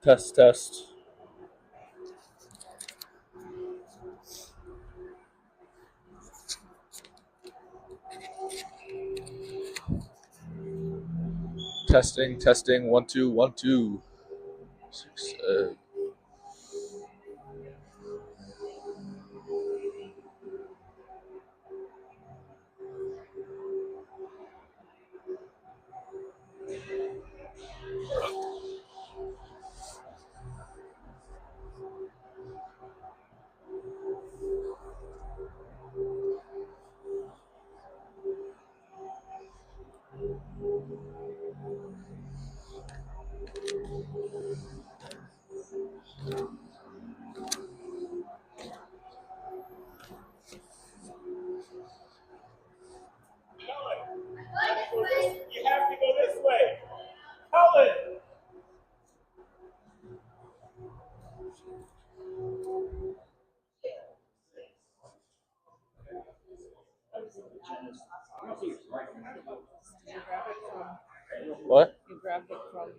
Test, test. Testing, testing. 1 2 1 2. Six, You have to go this way. Colin! What? You grabbed it from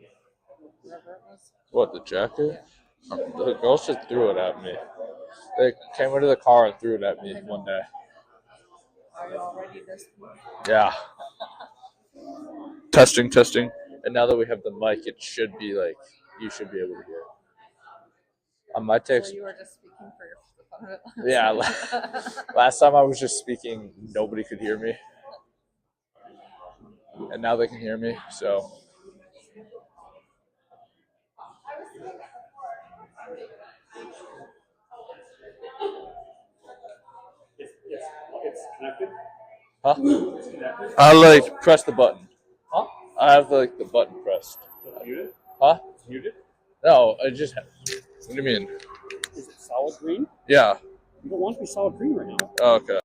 wherever it was. What, the jacket? The girls just threw it at me. They came into the car and threw it at me one day. Are you already this week? Yeah. Testing, testing. And now that we have the mic, it should be like, you should be able to hear it. On my text. So you were just speaking for the fun of it. Yeah. Last time I was just speaking, nobody could hear me. And now they can hear me, so. It's connected. Huh? It's connected. I press the button. Huh? I have the button pressed. It's muted. Huh? It's muted. No, I just. What do you mean? Is it solid green? Yeah. You don't want to be solid green right now. Oh, okay.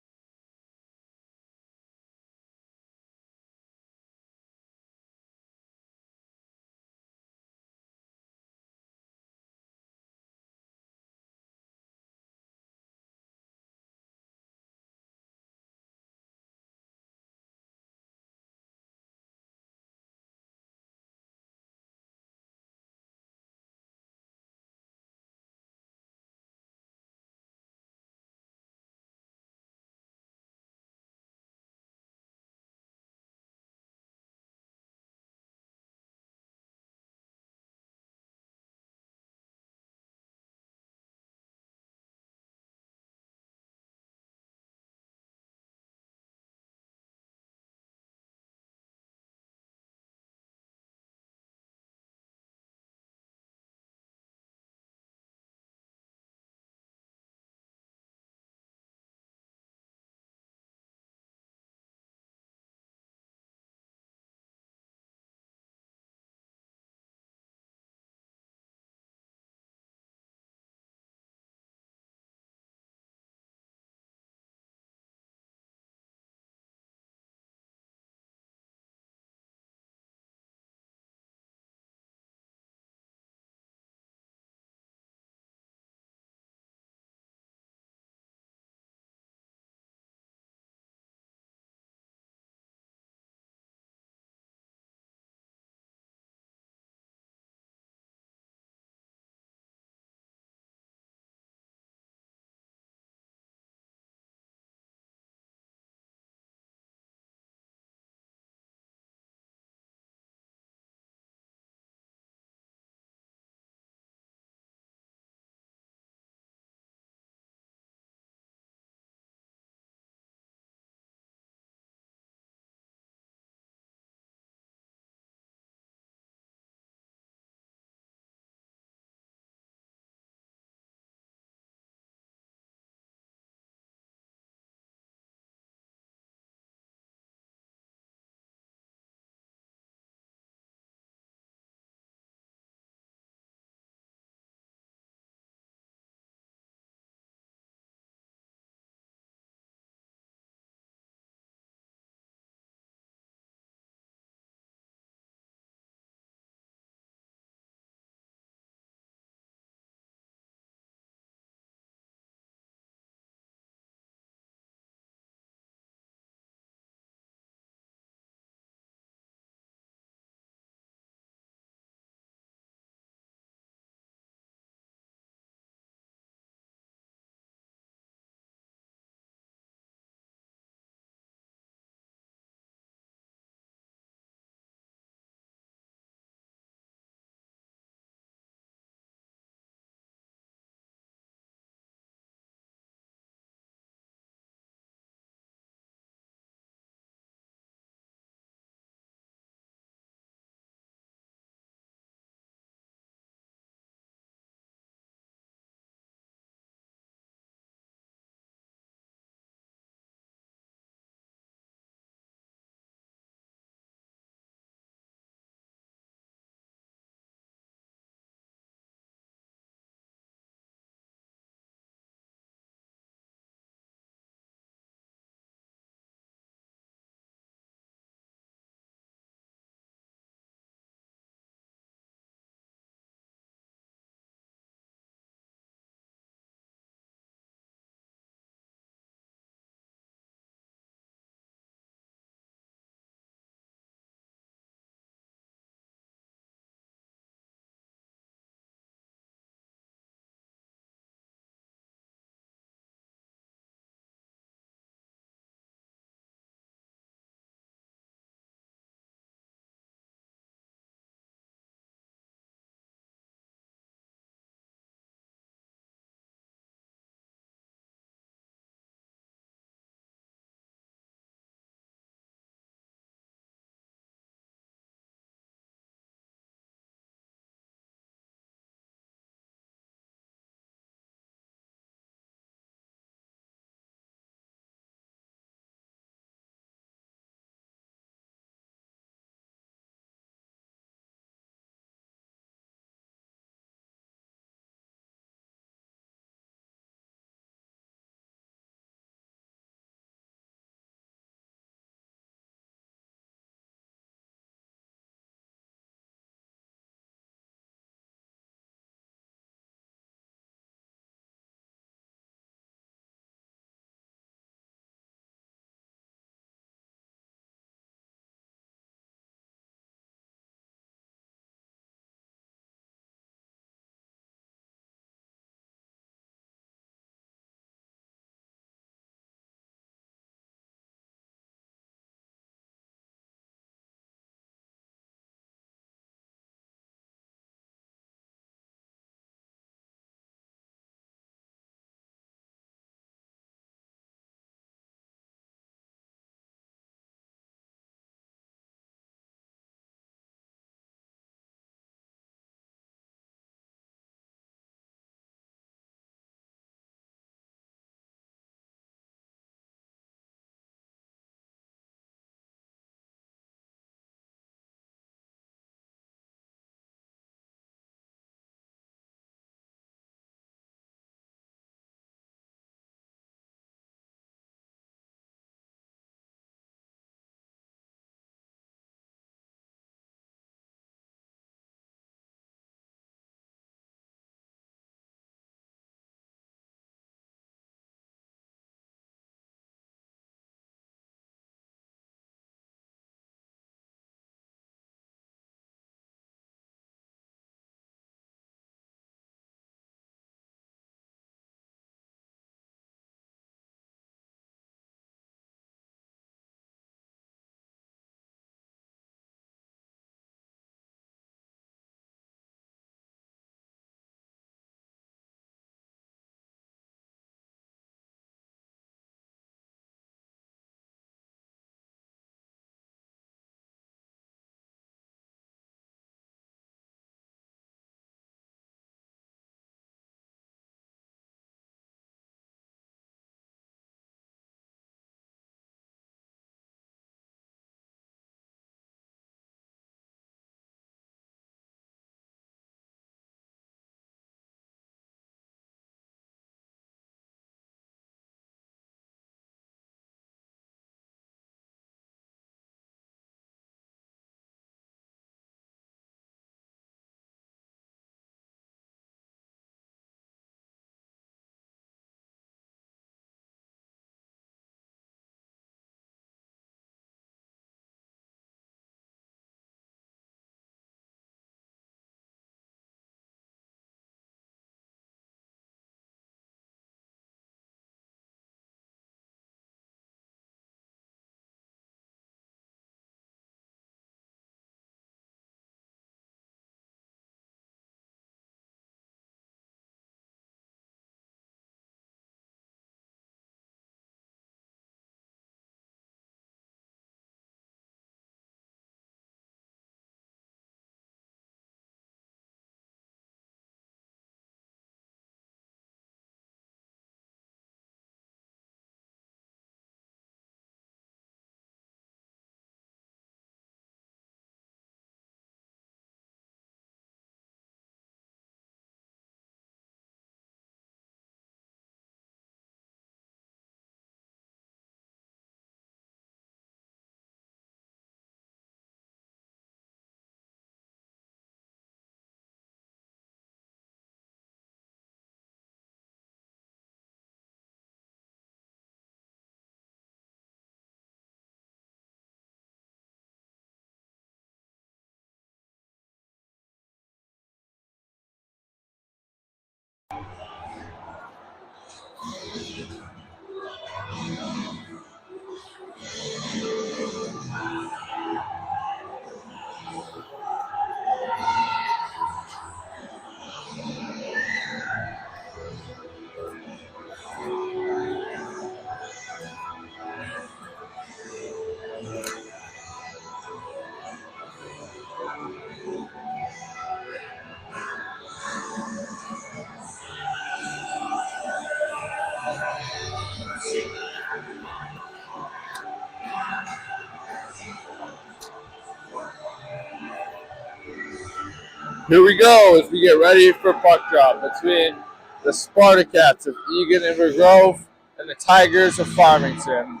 Here we go as we get ready for puck drop between the Spartacats of Egan and Grove and the Tigers of Farmington.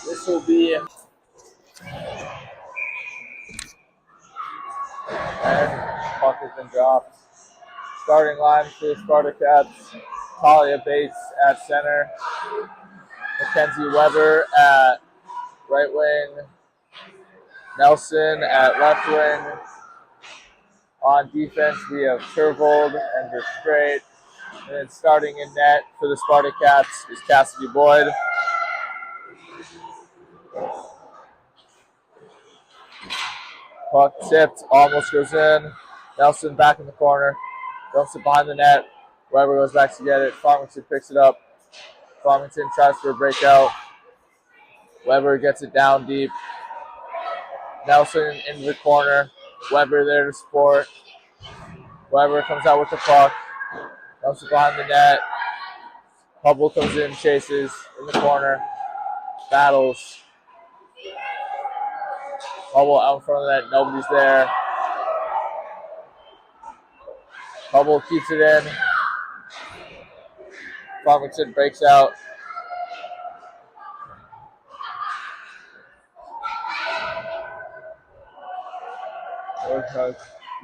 This will be and puck has been dropped. Starting line for the Spartacats: Talia Bates at center, Mackenzie Weber at right wing, Nelson at left wing. On defense, we have Turvold and Verstrate. And then starting in net for the Spartacats is Cassidy Boyd. Puck tipped, almost goes in. Nelson back in the corner, dumps it behind the net. Weber goes back to get it. Farmington picks it up. Farmington tries for a breakout. Weber gets it down deep. Nelson into the corner. Weber there to support. Weber comes out with the puck. Dumps it behind the net. Hubble comes in, chases in the corner. Battles. Hubble out in front of the net. Nobody's there. Hubble keeps it in. Farmington breaks out.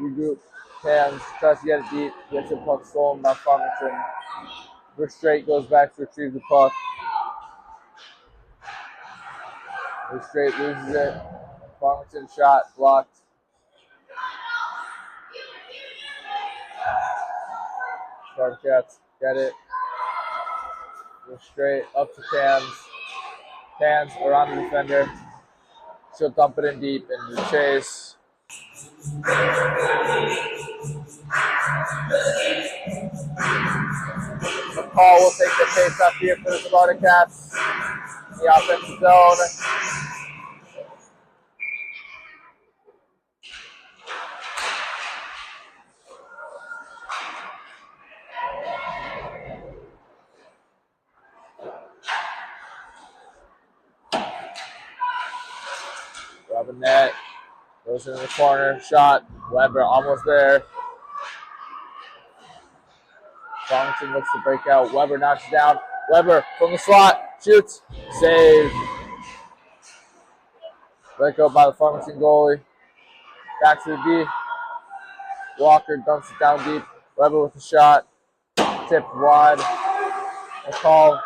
Regroup. Hands tries to get it deep. Gets the puck stolen by Farmington. Verstrate goes back to retrieve the puck. Verstrate loses it. Farmington shot blocked. Spartacats get it. Verstrate up to Cans. Cans around the defender. She'll dump it in deep into the chase. McCall will take the pace up here for the Spartacats. The offensive zone. Robin net. Goes into the corner. Shot. Weber almost there. Farmington looks to break out. Weber knocks it down. Weber from the slot. Shoots. Save. Let go by the Farmington goalie. Back to the D. Walker dumps it down deep. Weber with the shot. Tipped wide. McCall.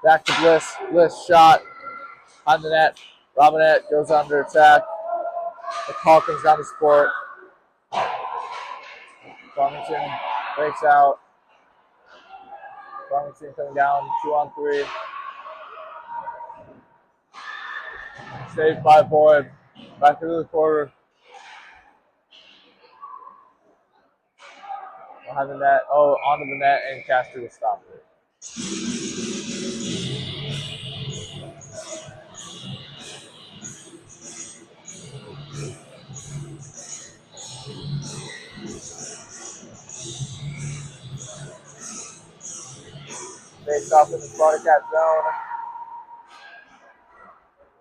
Back to Bliss. Bliss shot. On the net. Robinette goes under attack. McCall comes down to support. Farmington breaks out. Farmington coming down 2-on-3. Saved by Boyd. Back into the quarter. Behind the net. Oh, onto the net, and Castro will stop it. Face off in the Spartacat zone.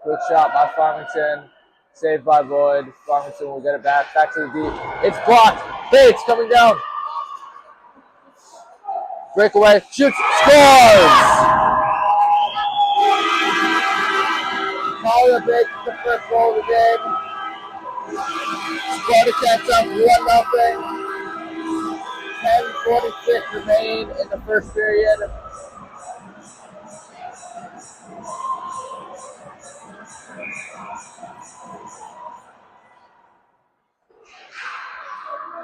Good shot by Farmington. Saved by Boyd. Farmington will get it back. Back to the D. It's blocked. Bates coming down. Breakaway. Shoots. Scores! Talia Bates is the first goal of the game. Spartacats up 1-0. 10:46 remain in the first period.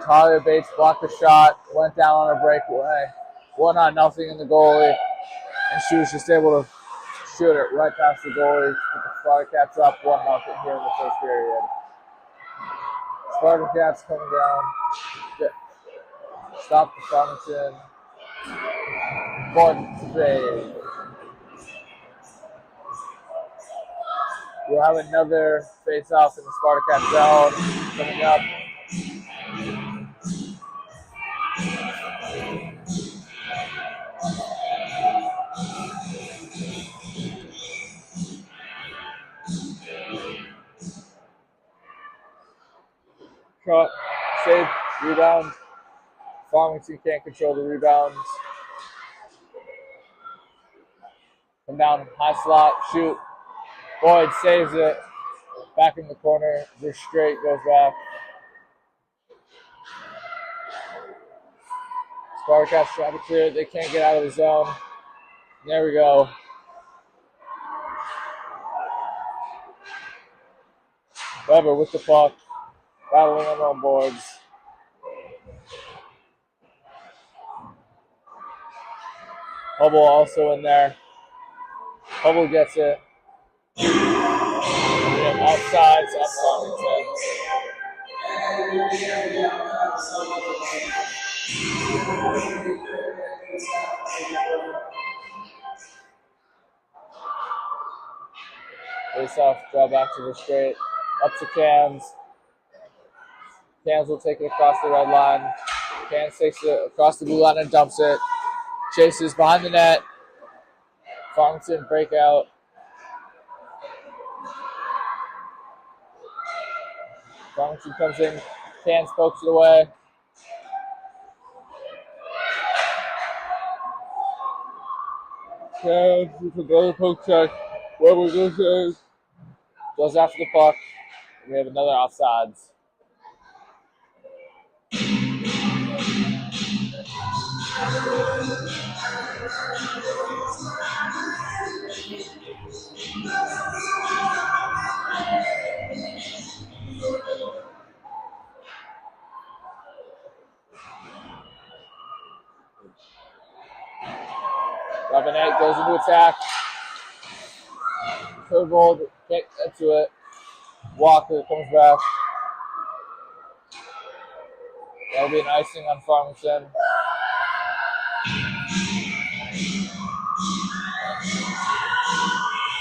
Talia Bates blocked the shot, went down on a breakaway. 1-0 in the goalie, and she was just able to shoot it right past the goalie. Put the Spartacats up 1-0 here in the first period. Spartacats coming down. Stop the Farmington. Boyd save. We'll have another face-off in the Spartacat zone coming up. Cut, save, rebound. Farmington can't control the rebounds. Come down, high slot, shoot. Boyd saves it. Back in the corner. They're straight, goes back. Spartacats trying to clear it. They can't get out of the zone. There we go. Weber with the puck. Battling on their own boards. Hubble also in there. Hubble gets it. We have offsides on Farmington. Face off, draw back to the straight. Up to Cans. Cans will take it across the red line. Cans takes it across the blue line and dumps it. Chases behind the net. Farmington breakout. Farmington comes in. Cans pokes it away. Cans with another poke check. Weber goes after the puck. We have another offsides. Robinette goes into attack. Curveball, can't get to it. Walker comes back. That'll be an icing on Farmington.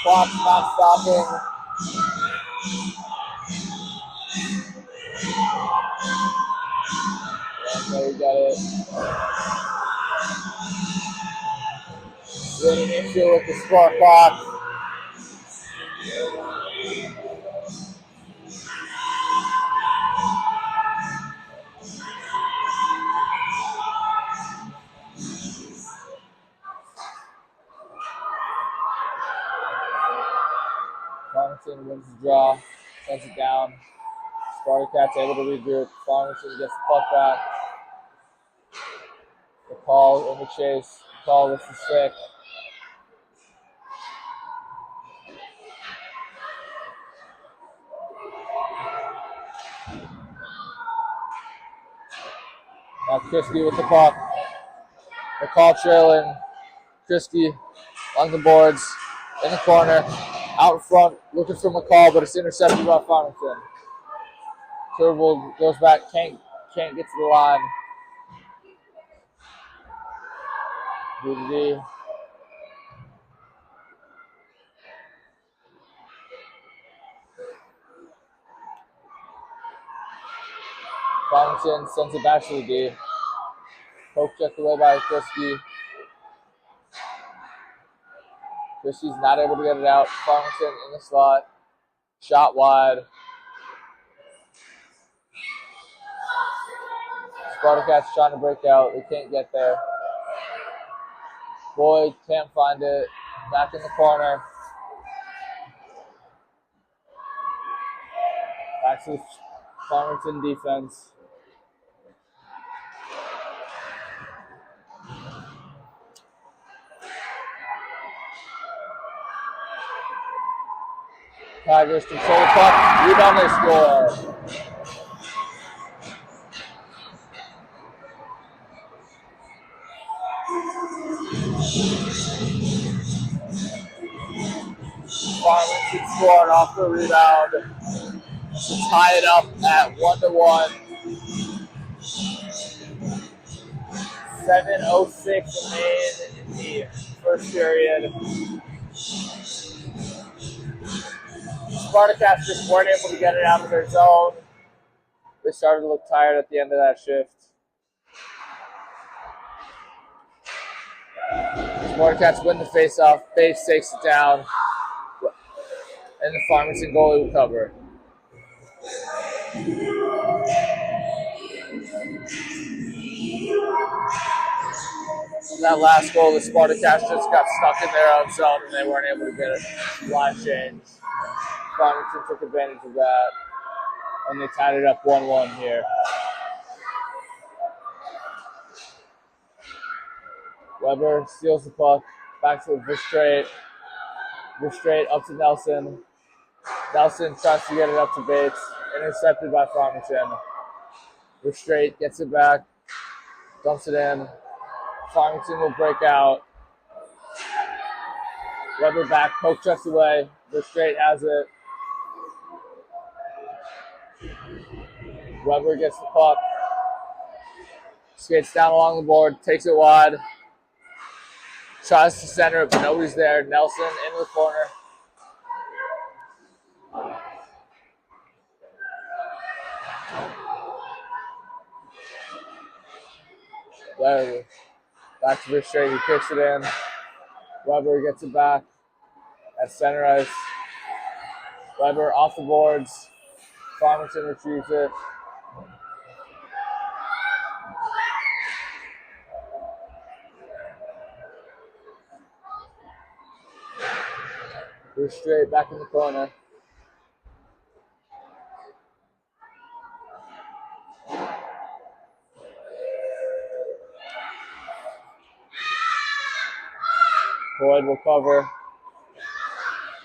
Clock's not stopping. And there we got it. We had an issue with the Spartacats. Farmington wins the draw, sends it down. Spartacats able to regroup. Farmington gets the puck back. The call in the chase. The call with the stick. Now Christie with the puck. The call trailing. Christie on the boards. In the corner. Out in front. Looking for McCall, but it's intercepted by Farmington. Curveball goes back. Can't get to the line. D. Farmington sends it back to the D. Poke checked away by Christie. Christie's not able to get it out. Farmington in the slot. Shot wide. Spartacats trying to break out. They can't get there. Boyd can't find it. Back in the corner. Back to the Farmington defense. Tigers control the puck. Rebound, they score. Farmington scored off the rebound to tie it up at 1-1. 7:06 remain in the first period. Spartacats just weren't able to get it out of their zone. They started to look tired at the end of that shift. Spartacats win the face-off. Base takes it down. And the Farmington goalie will cover. That last goal, the Spartacats just got stuck in their own zone and they weren't able to get a line change. Farmington took advantage of that, and they tied it up 1-1 here. Weber steals the puck, back to Verstraete. Verstraete up to Nelson. Nelson tries to get it up to Bates, intercepted by Farmington. Verstraete gets it back, dumps it in. Farmington will break out. Weber back, poke checks away. Verstraete has it. Weber gets the puck. Skates down along the board, takes it wide. Tries to center it, but nobody's there. Nelson into the corner. Weber back to Verstraete. He kicks it in. Weber gets it back at center ice. Weber off the boards. Farmington retrieves it. Verstraete back in the corner. Boyd will cover.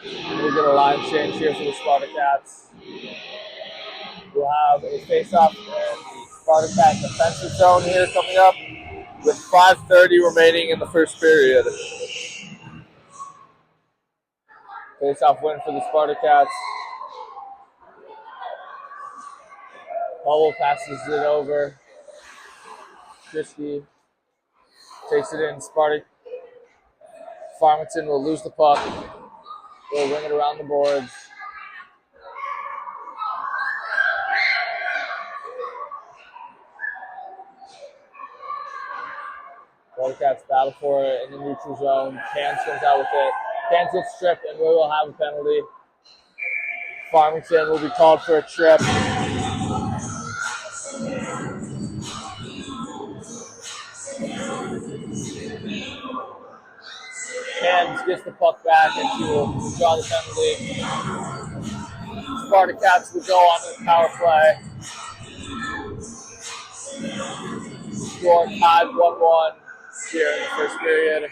We'll get a line change here for the Spartacats. We'll have a face-off in the Spartacat defensive zone here coming up with 5:30 remaining in the first period. Face-off win for the Spartacats. Hubble passes it over. Christie takes it in. Farmington will lose the puck. They'll wing it around the boards. Spartacats battle for it in the neutral zone. Cans comes out with it. Cans gets stripped and we will have a penalty. Farmington will be called for a trip. Cans gets the puck back and she will draw the penalty. Spartacats will go on the power play. Score tied 1-1 here in the first period.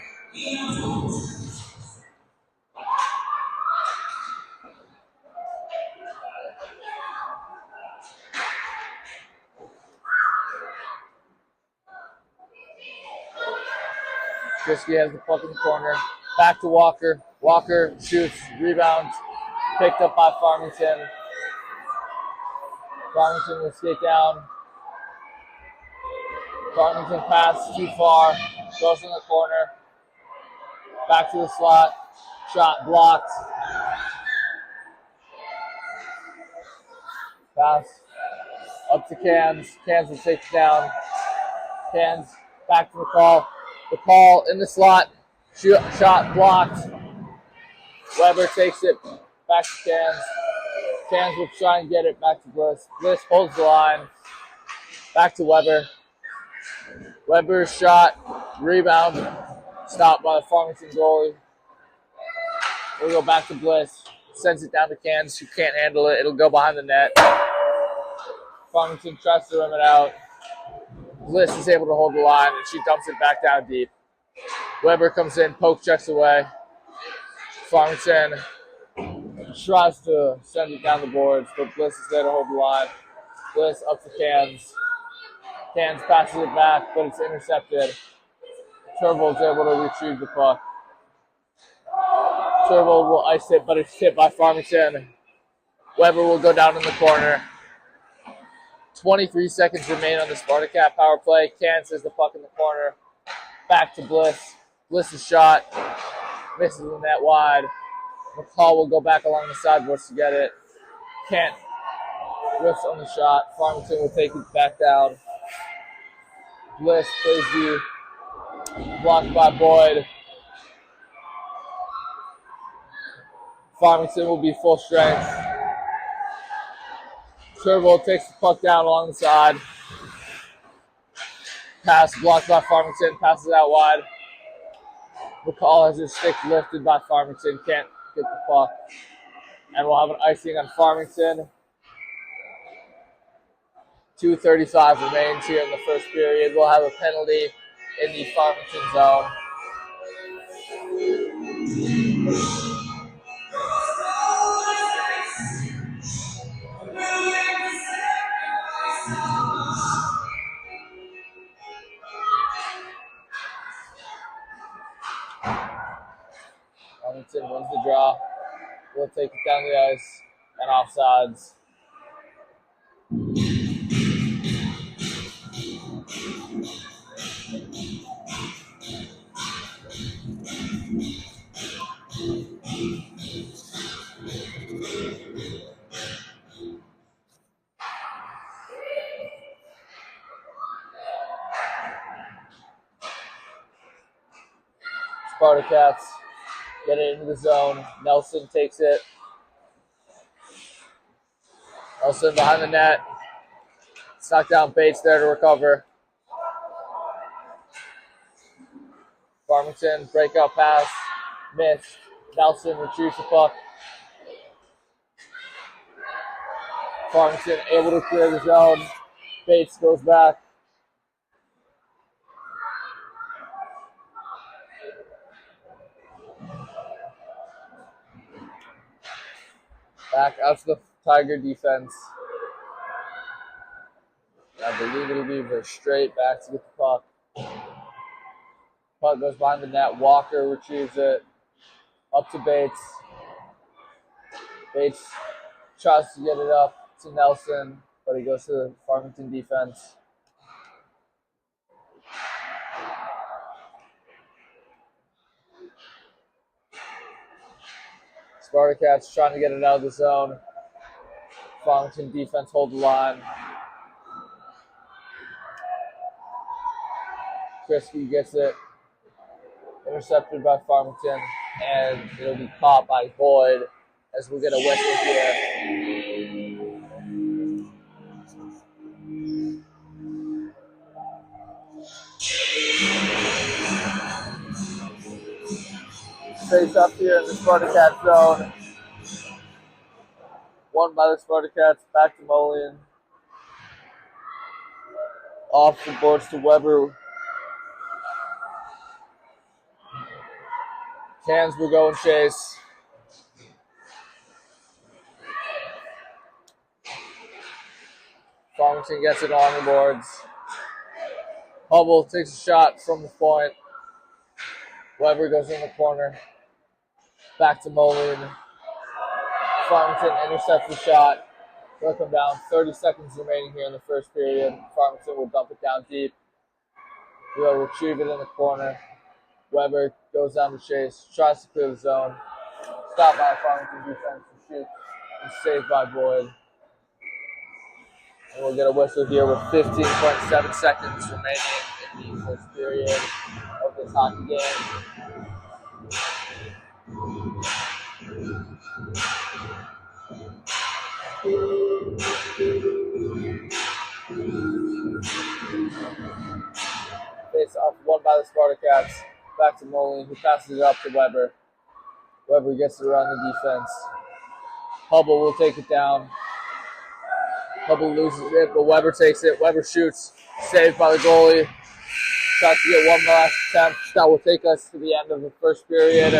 Christie has the puck in the corner. Back to Walker. Walker shoots, rebounds, picked up by Farmington. Farmington will skate down. Farmington pass too far. Goes in the corner. Back to the slot. Shot blocked. Pass up to Cans. Cans will take it down. Cans back to the call. The call in the slot. Shot blocked. Weber takes it back to Cans. Cans will try and get it back to Bliss. Bliss holds the line. Back to Weber. Weber's shot. Rebound. Stopped by the Farmington goalie. We'll go back to Bliss. Sends it down to Cans, who can't handle it. It'll go behind the net. Farmington tries to rim it out. Bliss is able to hold the line, and she dumps it back down deep. Weber comes in, poke checks away. Farmington tries to send it down the boards, but Bliss is there to hold the line. Bliss up to Cans. Cans passes it back, but it's intercepted. Turbo's able to retrieve the puck. Turbo will ice it, but it's hit by Farmington. Weber will go down in the corner. 23 seconds remain on the Spartacat power play. Cans has the puck in the corner. Back to Bliss. Bliss's shot. Misses the net wide. McCall will go back along the sideboards to get it. Kent whiffs on the shot. Farmington will take it back down. Bliss plays the blocked by Boyd. Farmington will be full strength. Turbo takes the puck down along the side. Pass blocked by Farmington. Passes out wide. McCall has his stick lifted by Farmington. Can't get the puck. And we'll have an icing on Farmington. 2:35 remains here in the first period. We'll have a penalty in the Farmington zone. Farmington wins the draw. We'll take it down the ice and offsides. Spartacats get it into the zone. Nelson takes it. Nelson behind the net. It's knocked down. Bates there to recover. Farmington breakout pass. Missed. Nelson retrieves the puck. Farmington able to clear the zone. Bates goes back. Back out to the Tiger defense. I believe it'll be very straight back to get the puck. Puck goes behind the net. Walker retrieves it. Up to Bates. Bates tries to get it up to Nelson, but he goes to the Farmington defense. Spartacats trying to get it out of the zone. Farmington defense hold the line. Krisky gets it. Intercepted by Farmington, and it'll be caught by Boyd as we get a whistle here. Face up here in the Spartacats zone. Won by the Spartacats. Back to Mullion. Off the boards to Weber. Cans will go and chase. Farmington gets it on the boards. Hubble takes a shot from the point. Weber goes in the corner. Back to Mullion. Farmington intercepts the shot. They'll come down. 30 seconds remaining here in the first period. Farmington will dump it down deep. We'll retrieve it in the corner. Weber goes down to chase. Tries to clear the zone. Stopped by Farmington defense to shoot. And saved by Boyd. And we'll get a whistle here with 15.7 seconds remaining in the first period of this hockey game. Face off won by the Spartacats. Back to Mullion, who passes it up to Weber. Weber gets it around the defense. Hubble will take it down. Hubble loses it, but Weber takes it. Weber shoots. Saved by the goalie. Tries to get one last attempt. That will take us to the end of the first period.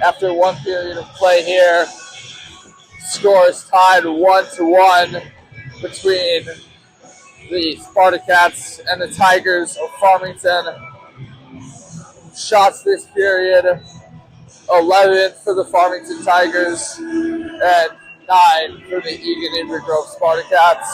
After one period of play here, score is tied 1-1 between the Spartacats and the Tigers of Farmington. Shots this period, 11 for the Farmington Tigers and 9 for the Egan Inver Grove Spartacats.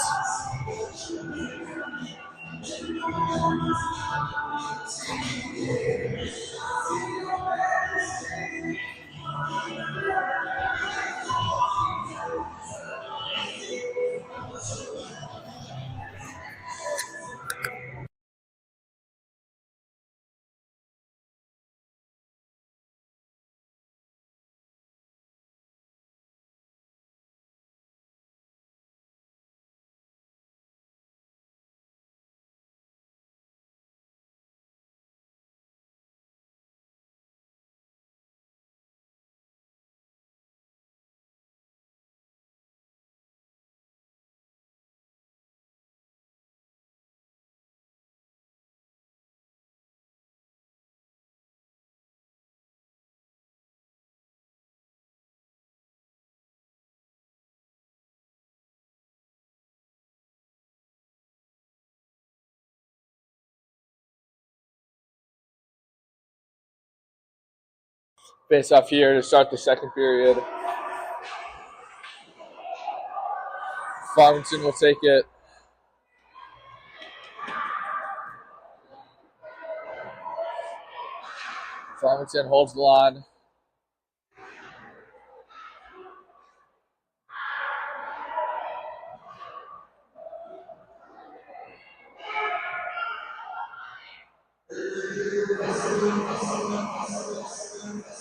Face off here to start the second period. Farmington will take it. Farmington holds the line.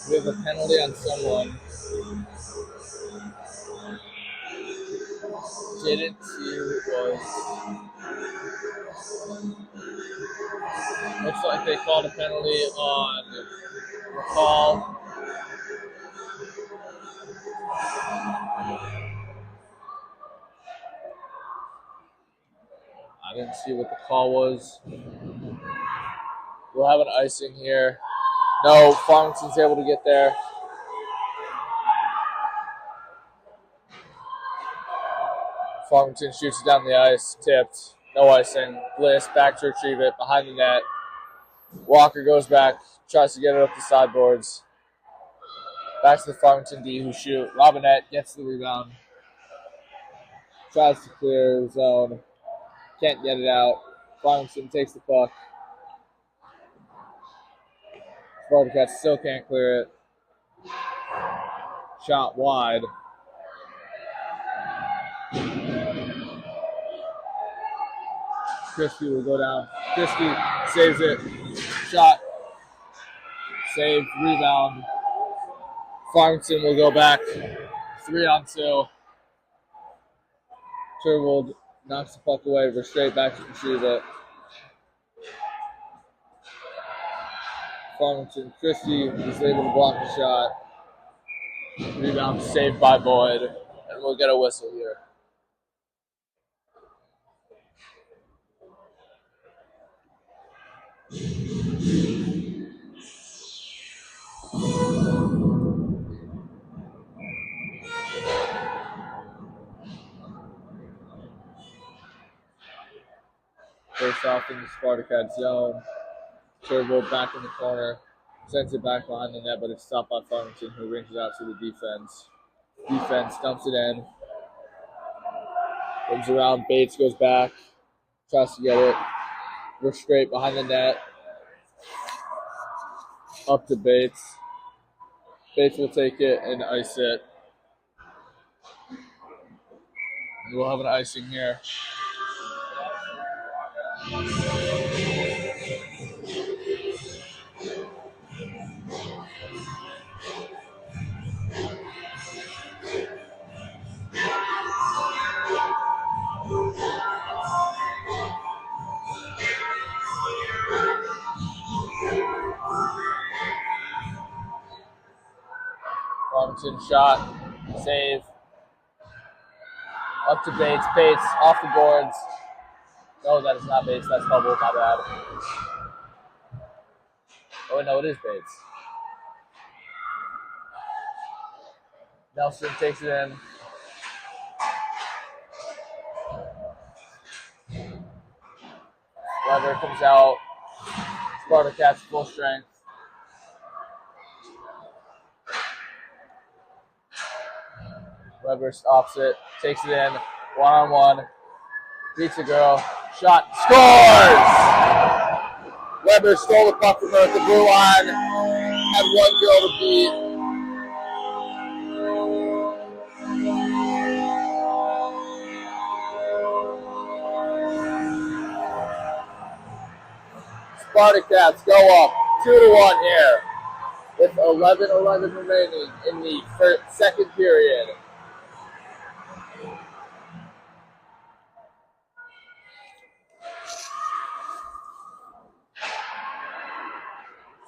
We have a penalty on someone. Didn't see who it was. Looks like they called a penalty on McCall. I didn't see what the call was. We'll have an icing here. No, Farmington's able to get there. Farmington shoots it down the ice, tipped, no icing. Bliss back to retrieve it behind the net. Walker goes back, tries to get it up the sideboards. Back to the Farmington D who shoot. Robinette gets the rebound. Tries to clear the zone. Can't get it out. Farmington takes the puck. Spartacats still can't clear it. Shot wide. Christie will go down. Christie saves it. Shot. Save. Rebound. Farmington will go back. 3-on-2. Turvold knocks the puck away. We're straight back to retrieve it. Farmington. Christie is able to block the shot. Rebound saved by Boyd. And we'll get a whistle here. Face off in the Spartacats zone. Turbo back in the corner. Sends it back behind the net, but it's stopped by Farmington, who rings it out to the defense. Defense dumps it in. Comes around. Bates goes back. Tries to get it. We're straight behind the net. Up to Bates. Bates will take it and ice it. We'll have an icing here. Farmington shot. Save. Up to Bates. Bates off the boards. No, that is not Bates. That's Hubble. My bad. Oh, no, it is Bates. Nelson takes it in. Weber comes out. Spartacats full strength. Weber stops it, takes it in, 1-on-1, beats a girl, shot, scores! Weber stole the puck from her at the blue line, had one girl to beat. Spartacats go up 2-1 here with 11:11 remaining in the second period.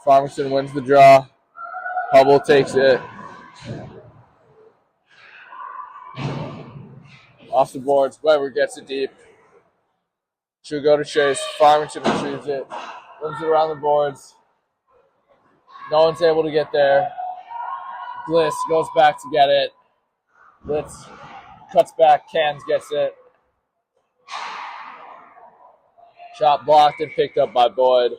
Farmington wins the draw. Hubble takes it. Off the boards. Weber gets it deep. She'll go to chase. Farmington retrieves it. Runs it around the boards. No one's able to get there. Bliss goes back to get it. Blitz cuts back. Cans gets it. Shot blocked and picked up by Boyd.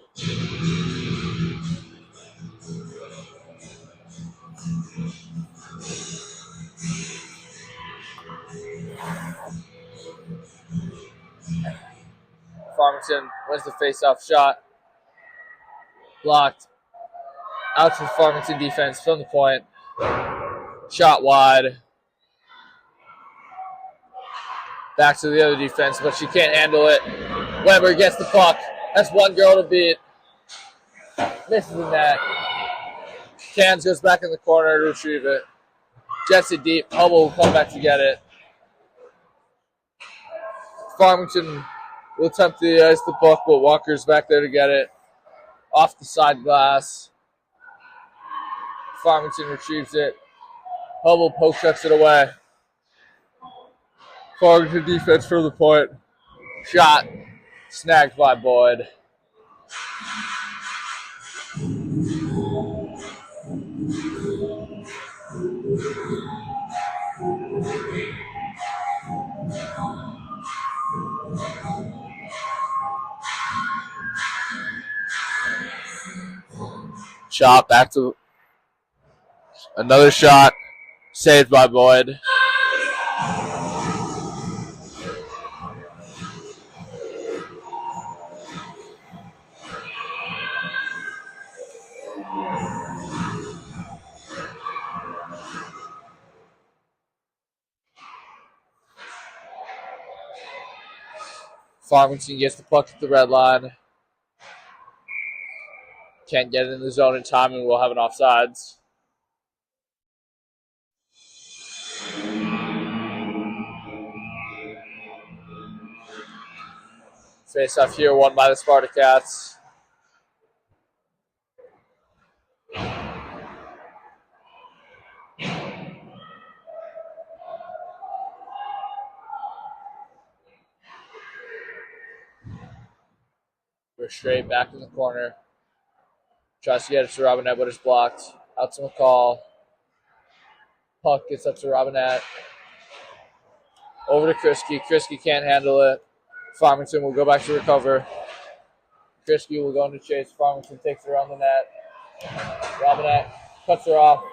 Farmington wins the face-off shot. Blocked. Out to the Farmington defense from the point. Shot wide. Back to the other defense, but she can't handle it. Weber gets the puck. That's one girl to beat. Misses the net. Cans goes back in the corner to retrieve it. Gets it deep. Hubble will come back to get it. Farmington will attempt to ice the puck, but Walker's back there to get it. Off the side glass. Farmington retrieves it. Hubble poke checks it away. Farmington defense from the point. Shot. Snagged by Boyd. Shot back to another shot. Saved by Boyd. Farmington gets the puck at the red line. Can't get it in the zone in time, and we'll have an offsides. Face off here, won by the Spartacats. We're straight back in the corner. Tries to get it to Robinette, but it's blocked. Out to McCall. Puck gets up to Robinette. Over to Krisky. Krisky can't handle it. Farmington will go back to recover. Krisky will go into chase. Farmington takes it around the net. Robinette cuts her off.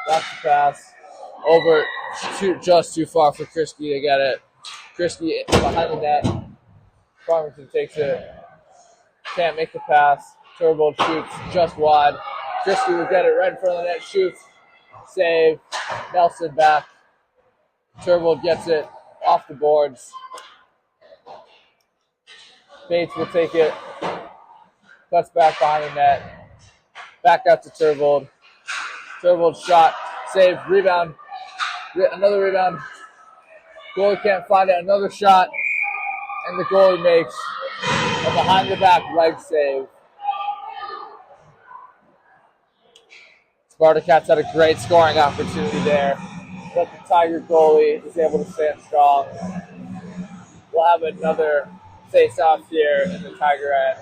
Blocks the pass. Over just too far for Krisky to get it. Krisky behind the net. Farmington takes it. Can't make the pass. Turbo shoots just wide. Krisky will get it right in front of the net. Shoots. Save. Nelson back. Turbo gets it off the boards. Bates will take it. Cuts back behind the net. Back out to Turvold. Turvold shot. Save. Rebound. Another rebound. Goalie can't find it. Another shot. And the goalie makes a behind the back leg save. Spartacats had a great scoring opportunity there, but the Tiger goalie is able to stand strong. We'll have another face-off here in the Tiger end.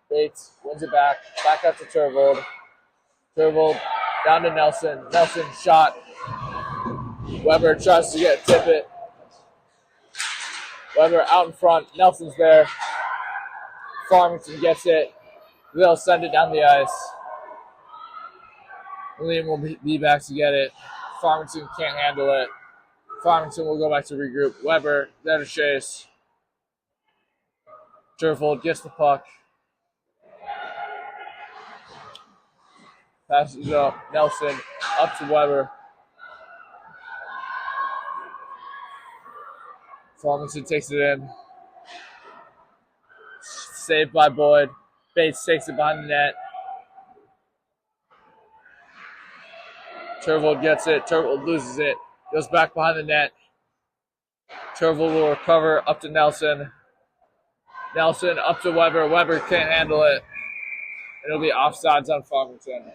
Bates wins it back out to Turvold. Turvold down to Nelson. Nelson shot. Weber tries to tip it. Weber out in front. Nelson's there. Farmington gets it. They'll send it down the ice. Liam will be back to get it. Farmington can't handle it. Farmington will go back to regroup. Weber there to chase. Turvold gets the puck. Passes up. Nelson up to Weber. Farmington takes it in. Saved by Boyd. Bates takes it behind the net. Turvold gets it. Turvold loses it. Goes back behind the net. Turvold will recover up to Nelson. Nelson up to Weber. Weber can't handle it. It'll be offsides on Farmington.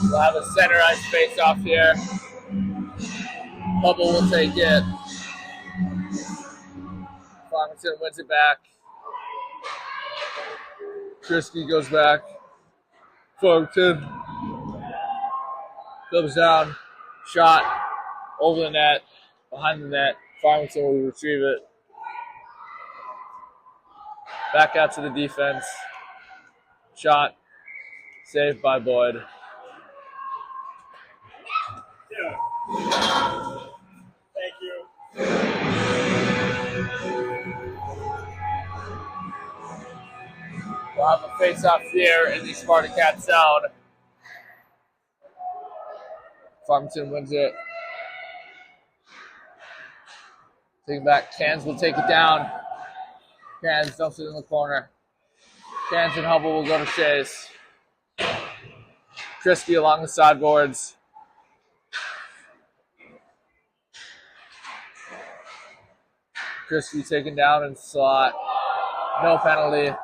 We'll have a center ice face off here. Hubble will take it. Farmington wins it back. Krisky goes back. Farmington comes down. Shot. over the net, behind the net. Farmington will retrieve it. Back out to the defense. Shot. Saved by Boyd. Yeah. Thank you. We'll have a face-off here in the Spartacats zone. Farmington wins it. Take it back. Cans will take it down. Cans dumps it in the corner. Cans and Hubble will go to Chase. Crispy along the sideboards. Crispy taken down in slot. No penalty.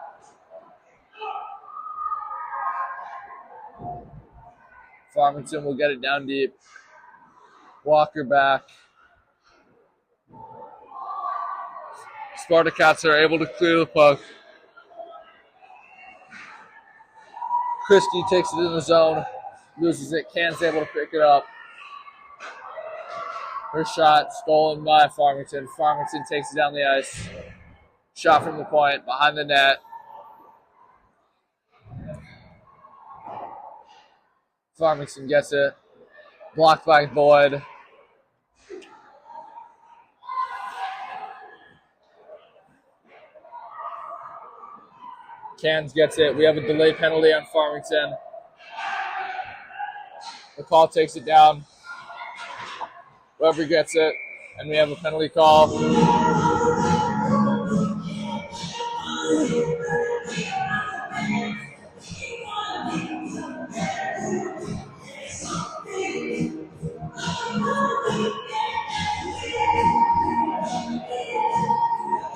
Farmington will get it down deep. Walker back. Spartacats are able to clear the puck. Christie takes it in the zone. Loses it. Can's able to pick it up. Her shot stolen by Farmington. Farmington takes it down the ice. Shot from the point, behind the net. Farmington gets it. Blocked by Boyd. Cans gets it. We have a delay penalty on Farmington. The call takes it down. Weber gets it, and we have a penalty call.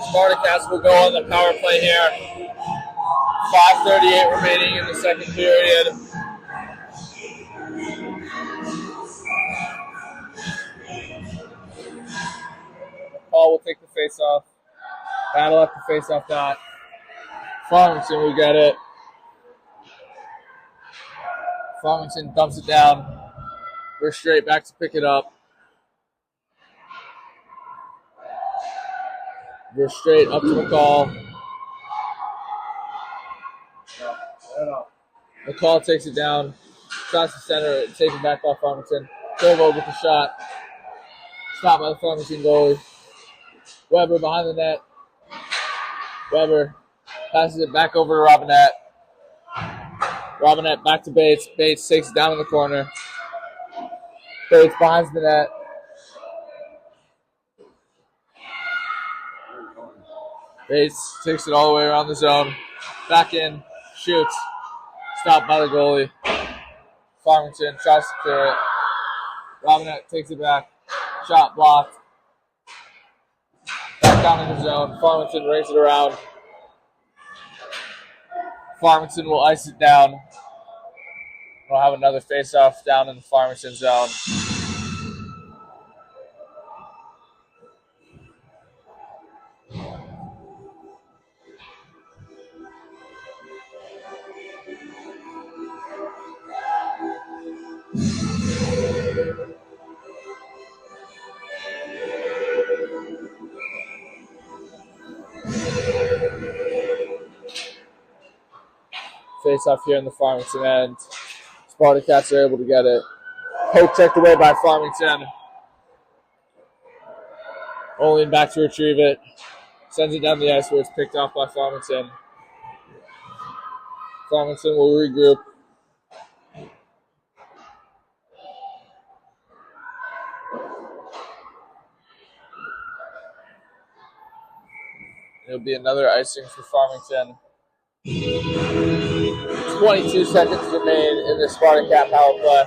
Spartacats will go on the power play here. 5:38 remaining in the second period. Paul will take the face-off. Battle at the face-off dot. Farmington will get it. Farmington dumps it down. We're straight back to pick it up. We're straight up to McCall. McCall takes it down. Shots to center, taken back by Farmington. Turbo with the shot. Stopped by the Farmington goalie. Weber behind the net. Weber passes it back over to Robinette. Robinette back to Bates. Bates takes it down in the corner. Bates behind the net. Bates takes it all the way around the zone. Back in. Shoots. Stopped by the goalie. Farmington tries to clear it. Robinette takes it back. Shot blocked. Back down in the zone. Farmington races it around. Farmington will ice it down. We'll have another face-off down in the Farmington zone. Face-off here in the Farmington end. Spartacats are able to get it. Poke checked away by Farmington. Olin back to retrieve it. Sends it down the ice where it's picked off by Farmington. Farmington will regroup. It'll be another icing for Farmington. 22 seconds remain in the Spartacat power play.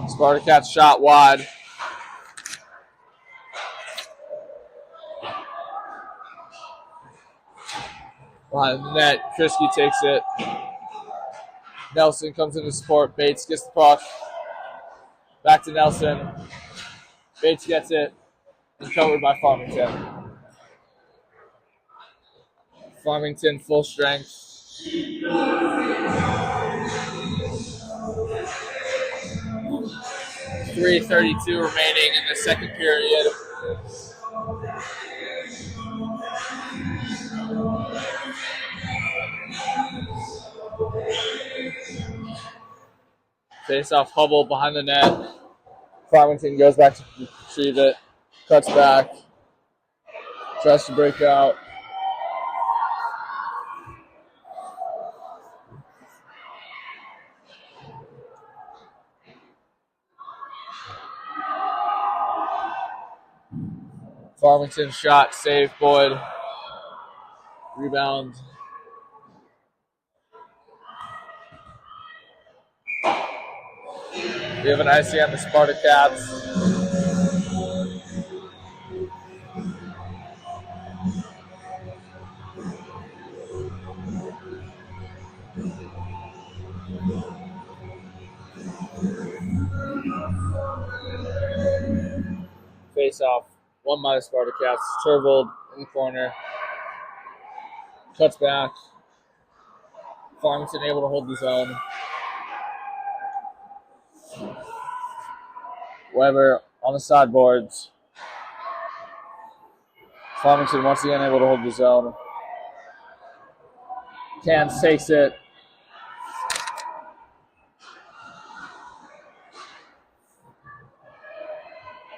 Spartacats shot wide. Behind the net, Krisky takes it. Nelson comes in to support. Bates gets the puck. Back to Nelson. Bates gets it. And covered by Farmington. Farmington full strength. 3:32 remaining in the second period. Face off Hubble behind the net. Farmington goes back to retrieve it. Cuts back. Tries to break out. Farmington shot, save Boyd. Rebound. We have an IC on the Spartacats. Face off. 1 minus Spartacats. Turvold in the corner. Cuts back. Farmington able to hold the zone. Weber on the sideboards. Farmington once again able to hold the zone. Cans takes it.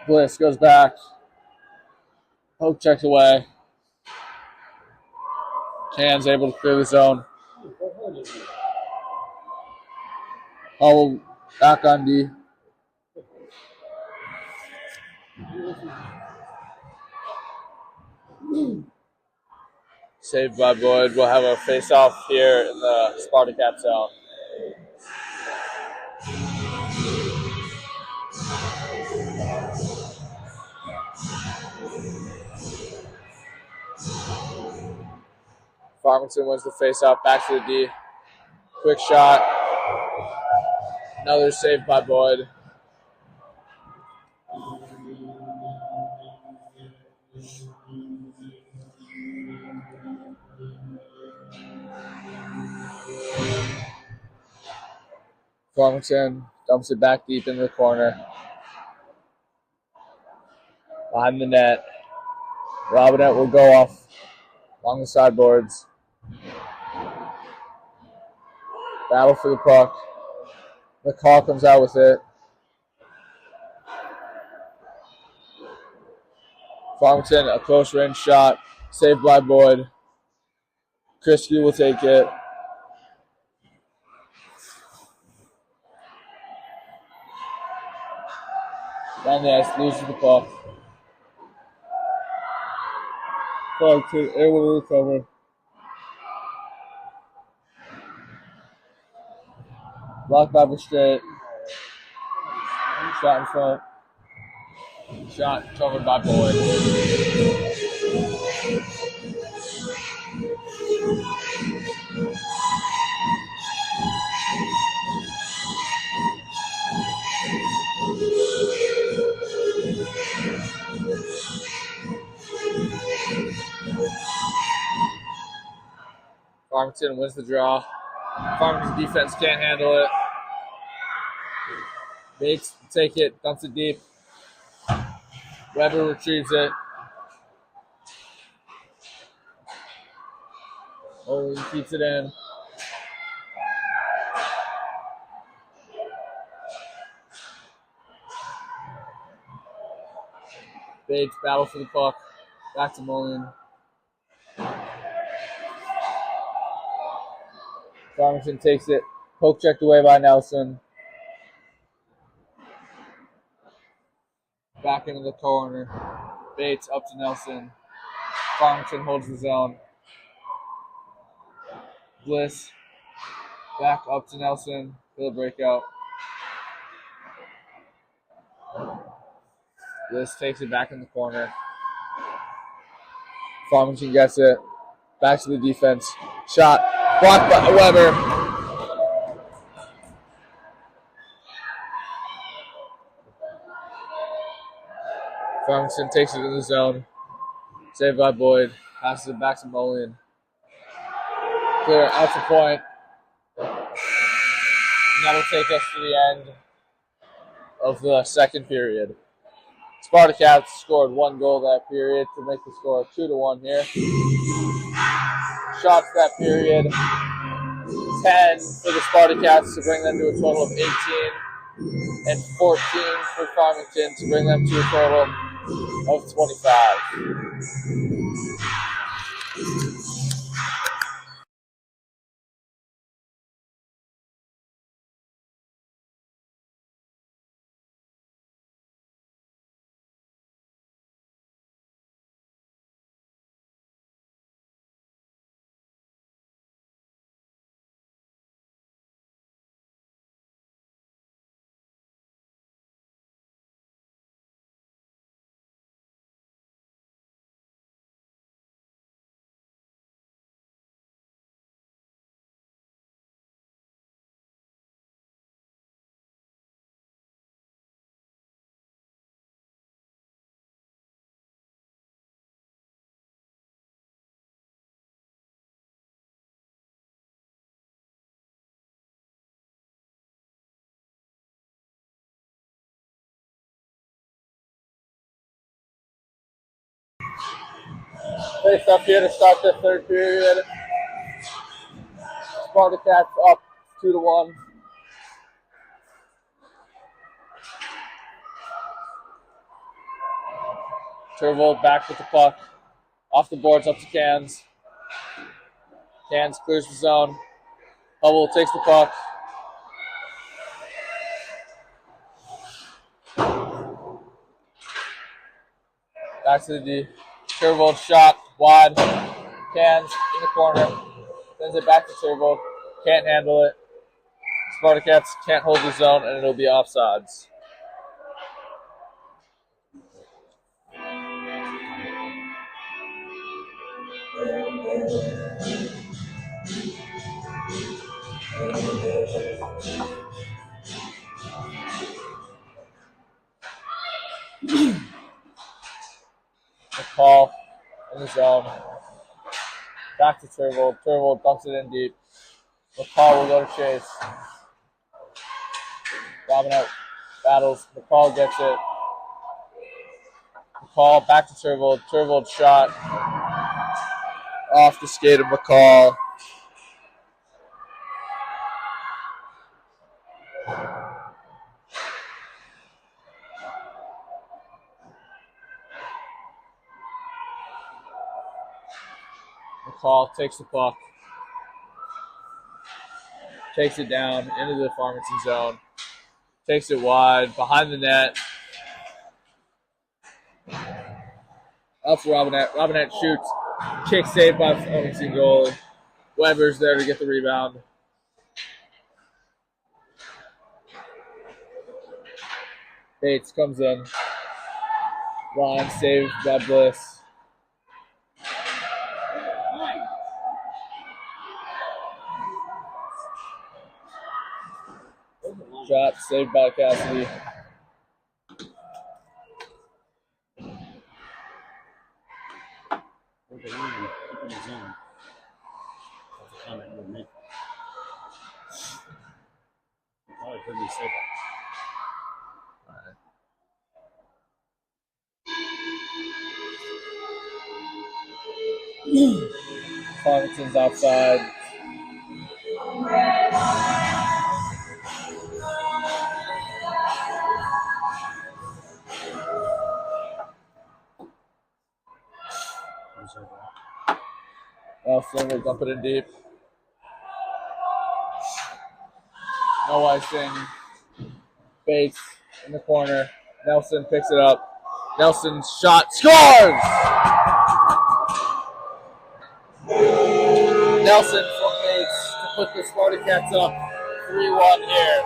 Bliss goes back. Poke checked away. Cans able to clear the zone. Hubble back on D. Saved by Boyd. We'll have a face-off here in the Spartacat zone. Farmington wins the face-off. Back to the D. Quick shot. Another save by Boyd. Farmington dumps it back deep in the corner. Behind the net. Robinette will go off along the sideboards. Battle for the puck. McCall comes out with it. Farmington, a close range shot. Saved by Boyd. Krisky will take it. Down the ice, loses the puck. Farmington able to recover. Blocked by Straight. Shot in front. Shot covered by Boyd. Farmington wins the draw. Farmington's defense can't handle it. Bates take it, dumps it deep. Weber retrieves it. Olin keeps it in. Bates battle for the puck. Back to Mullen. Farmington takes it. Poke checked away by Nelson. Back into the corner. Bates up to Nelson. Farmington holds the zone. Bliss. Back up to Nelson for the breakout. Bliss takes it back in the corner. Farmington gets it. Back to the defense. Shot. Blocked by Weber. Farmington takes it in the zone. Saved by Boyd. Passes it back to Mullion. Clear out to point. And that'll take us to the end of the second period. Spartacats scored 1 goal that period to make the score 2-1 here. Shots that period, 10 for the Spartacats to bring them to a total of 18, and 14 for Farmington to bring them to a total of 25. Face up here to start the third period. Spartacats up 2-1. Turvold back with the puck. Off the boards up to Cans. Cans clears the zone. Hubble takes the puck. Back to the D. Turvold shot wide. Cans in the corner. Sends it back to Turvold. Can't handle it. Spartacats can't hold the zone, and it'll be offsides. McCall in the zone. Back to Turvold. Turvold dumps it in deep. McCall will go to chase. Robinette battles. McCall gets it. McCall back to Turvold. Turvold shot off the skate of McCall. McCall takes the puck. Takes it down into the Farmington zone. Takes it wide, behind the net. Up for Robinette. Robinette shoots. Kick saved by Farmington goalie. Weber's there to get the rebound. Bates comes in. Line saved by Bliss. Shot saved by Cassidy. Keep in the zone. That's a comment you would make. You probably heard me say that. Farmington's outside. Nelson will dump it in deep. No icing. Bates in the corner. Nelson picks it up. Nelson's shot scores! Nelson from Bates to put the Spartacats up 3-1 here.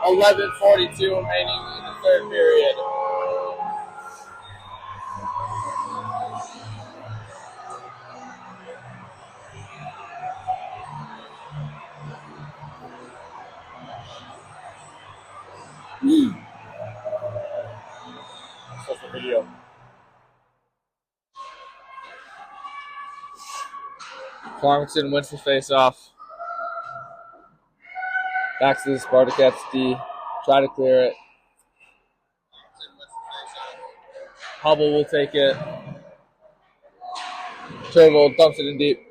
11:42 remaining in the third period. Farmington wins the face-off. Back to the Spartacats D. Try to clear it. Hubble will take it. Turbo dumps it in deep.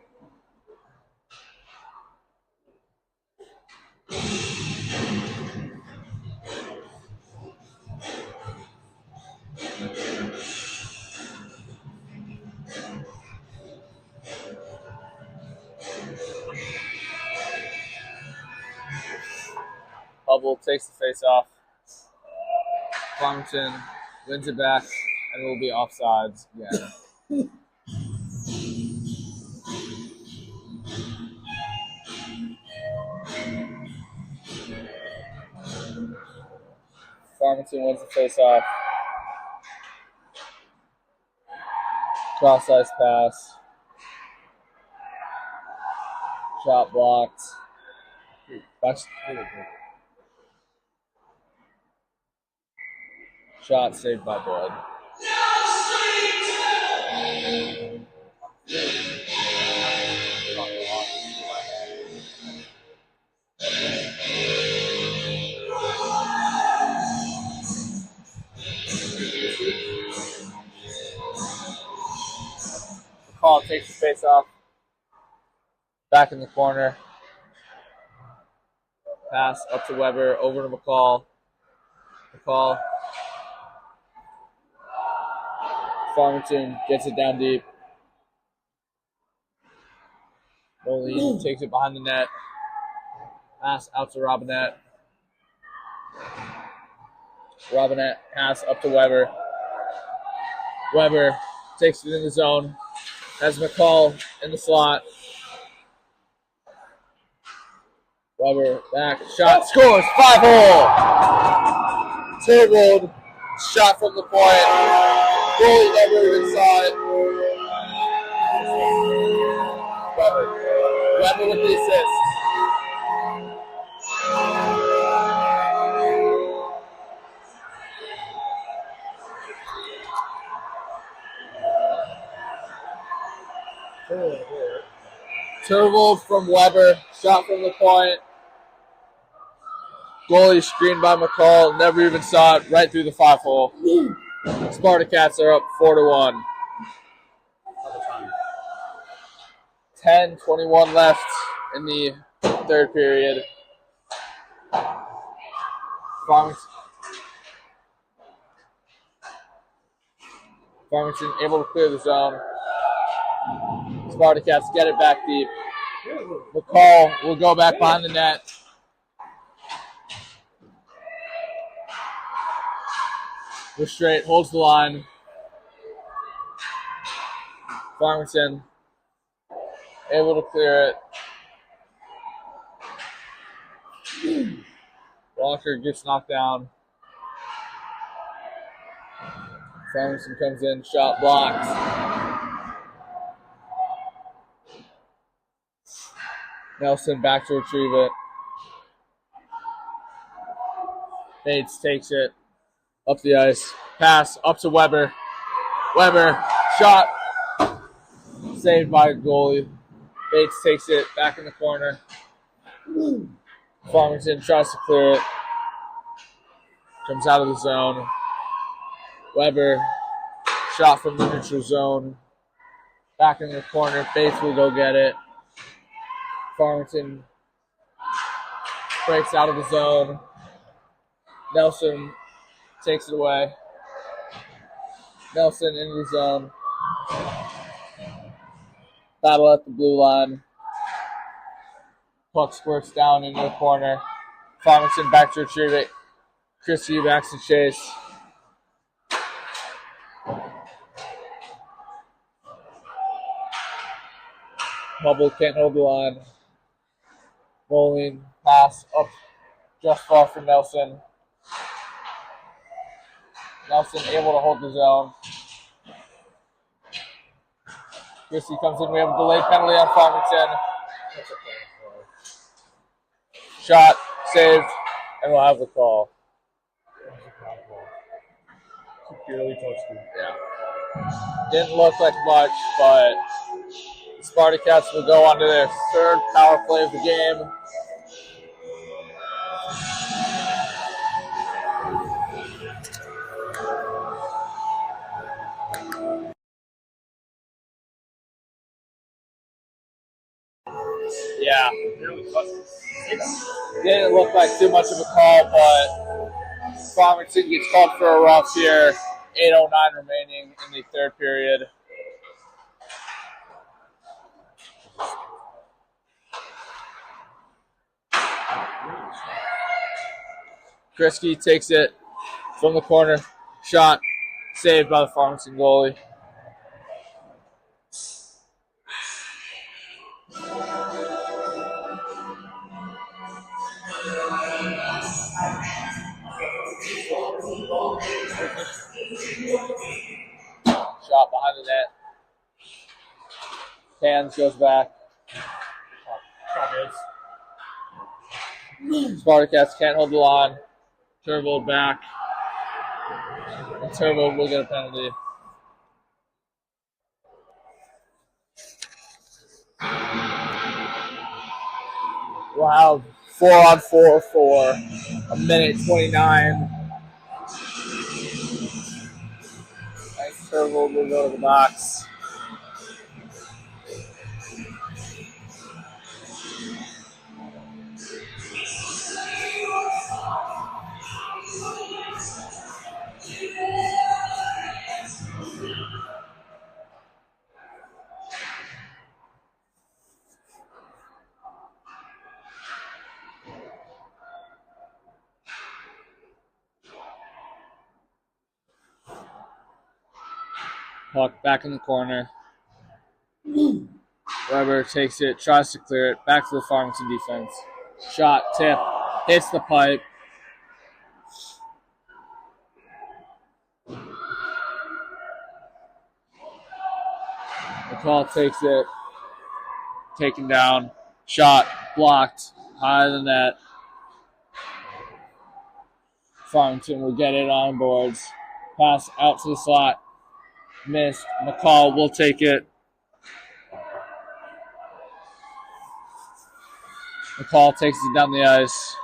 Hubble takes the face-off. Farmington wins it back and will be offsides again. Farmington wins the face-off. Cross-ice pass. Shot blocked. Shot saved by Blood. McCall takes the face off. Back in the corner. Pass up to Weber, over to McCall. McCall. Farmington gets it down deep. Moline takes it behind the net. Pass out to Robinette. Robinette pass up to Weber. Weber takes it in the zone. Has McCall in the slot. Weber back. Shot scores. 5-hole. Tabled. Shot from the point. Goalie never even saw it. Weber with the assist. Turbo from Weber. Shot from the point. Goalie screened by McCall. Never even saw it. Right through the 5-hole. Spartacats are up 4-1. 10:21 left in the third period. Farmington able to clear the zone. Spartacats get it back deep. McCall will go back behind the net. We're straight, holds the line. Farmington able to clear it. Walker gets knocked down. Farmington comes in, shot blocked. Nelson back to retrieve it. Bates takes it up the ice. Pass up to Weber. Weber, shot. Saved by a goalie. Bates takes it back in the corner. Farmington tries to clear it. Comes out of the zone. Weber, shot from the neutral zone. Back in the corner. Bates will go get it. Farmington breaks out of the zone. Nelson takes it away. Nelson into the zone. Battle at the blue line. Puck squirts down into the corner. Farmington back to retrieve it. Christie backs to chase. Hubble can't hold the line. Moline pass up just far from Nelson. Nelson able to hold the zone. Christie comes in. We have a delayed penalty on Farmington. Shot, saved, and we'll have the call. Barely touched him. Yeah. Didn't look like much, but Spartacats will go on to their third power play of the game. Yeah, didn't look like too much of a call, but Farmington gets called for a rough here. 8:09 remaining in the third period. Krisky takes it from the corner. Shot saved by the Farmington goalie. Shot behind the net. Cans goes back. Spartacats can't hold the line. Turbo back. And Turbo will get a penalty. We'll have 4-on-4 for a minute 29. Nice Turbo will go to the box. Puck back in the corner. Weber takes it, tries to clear it, back to the Farmington defense. Shot, tip, hits the pipe. McCall takes it, taken down. Shot, blocked, high of the net. Farmington will get it on boards. Pass out to the slot. Missed. McCall will take it. McCall takes it down the ice.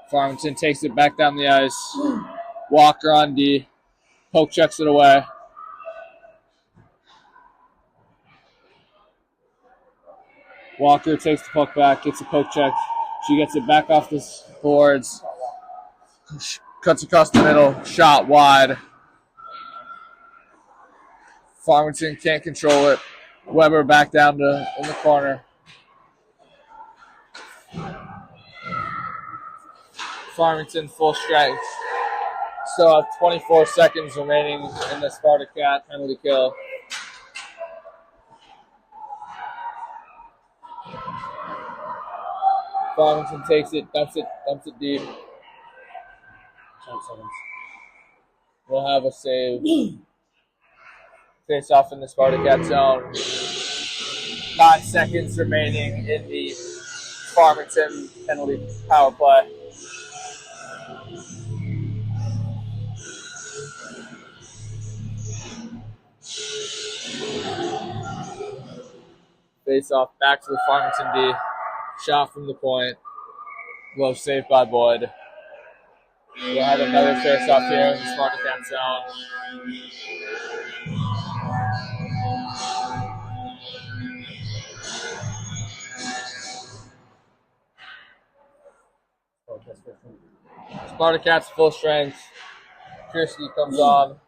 Farmington takes it back down the ice. Walker on D. Poke checks it away. Walker takes the puck back, gets a poke check. She gets it back off the boards. Cuts across the middle. Shot wide. Farmington can't control it. Weber back down to in the corner. Farmington full strength. Still have 24 seconds remaining in the Spartacat penalty kill. Farmington takes it, dumps it deep. 10 seconds. We'll have a save. Face off in the Spartacat zone. 9 seconds remaining in the Farmington penalty power play. Face off back to the Farmington D. Shot from the point. Glove saved by Boyd. We'll have another face off here in the Spartacat zone. Spartacats full strength. Krisky comes on.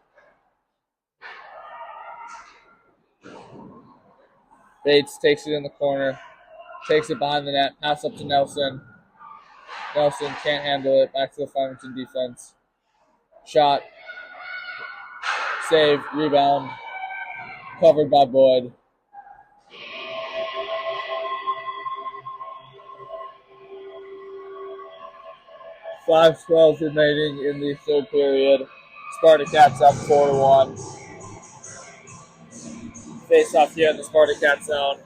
Bates takes it in the corner. Takes it behind the net. Pass up to Nelson. Nelson can't handle it. Back to the Farmington defense. Shot. Save. Rebound. Covered by Boyd. .5:12 remaining in the third period. Spartacats up 4-1. Face off here in the Spartacat zone.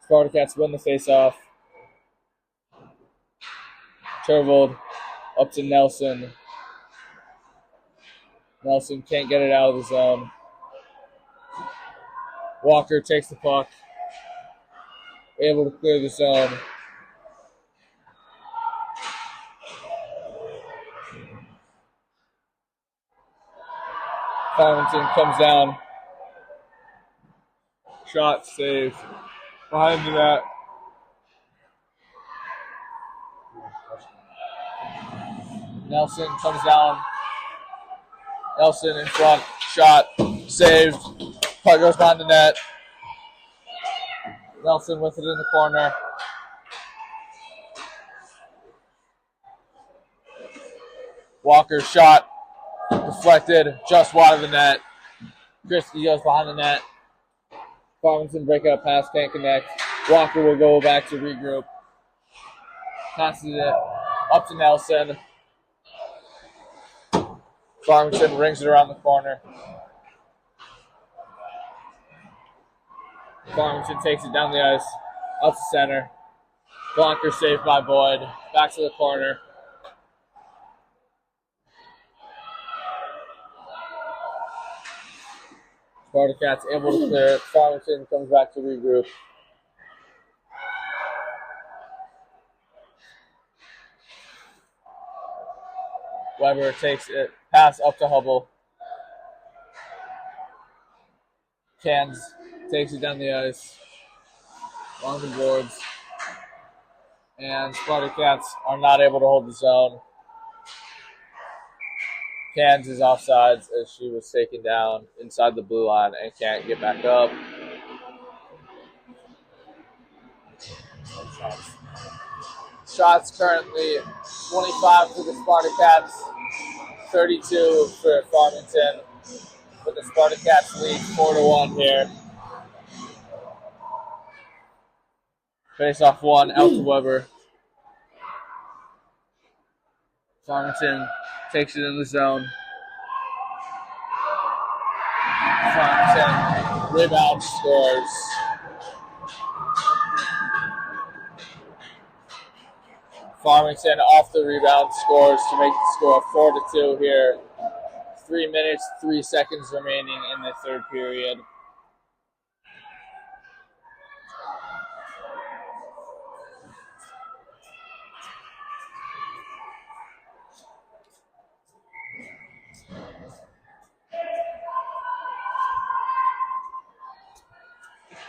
Spartacats win the face off. Turvold up to Nelson. Nelson can't get it out of the zone. Walker takes the puck. Able to clear the zone. Farmington comes down. Shot saved. Behind the net. Nelson comes down. Nelson in front. Shot saved. Puck goes behind the net. Nelson with it in the corner. Walker shot deflected just wide of the net. Christie goes behind the net. Farmington breakout pass, can't connect. Walker will go back to regroup. Passes it up to Nelson. Farmington rings it around the corner. Farmington takes it down the ice, up to center. Blocker saved by Boyd. Back to the corner. Spartacats able to clear it. Farmington comes back to regroup. Weber takes it. Pass up to Hubble. Cans takes it down the ice. Along the boards. And Spartacats are not able to hold the zone. Cans is offsides as she was taken down inside the blue line and can't get back up. Shots currently 25 for the Spartacats, 32 for Farmington. But the Spartacats lead 4-1 here. Face off one, out to Weber. Farmington takes it in the zone. Farmington rebound, scores. Farmington off the rebound scores to make the score 4-2 here. 3 minutes, 3 seconds remaining in the third period.